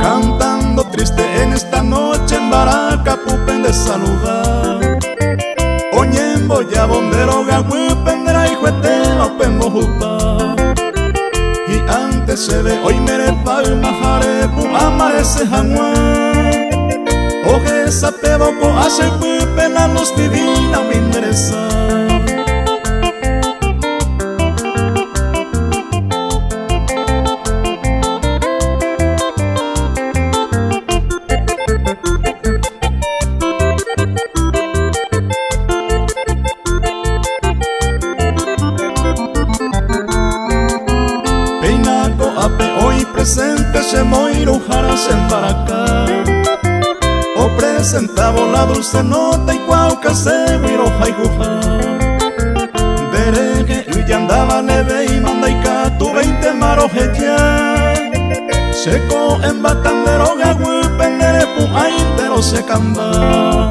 Cantando triste en esta noche en Baracapupen de saludar. Oñembo ya bombero gahuipen de la hijuete opembo jupa. Y antes se ve hoy mere palma jarepu amarece januán. Oje sapebo po hace pupen la luz divina me interesa. Hoy presente se moiro jaras en Baracá. O presentaba la dulce nota y cuauca se huiro jaijuja. Veré que hoy andaba leve y manda y catu 20 maroje ya. Seco en batandero gahui pendere pu aintero se camba.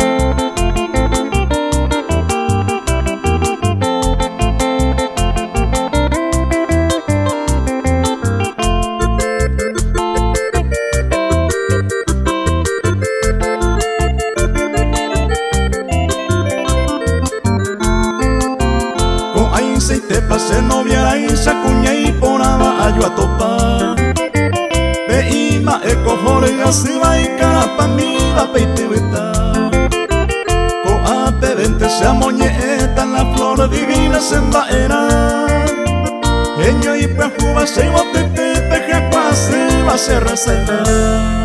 Si te pasé noviara y sacuña y poraba a yo a topa. Veima ecojore gasiva y carapa mi va peitibita. Coate vente se amoñeta en la flor divina se embaera. Eño y prejuva se iba te peje a cuase va a ser receta.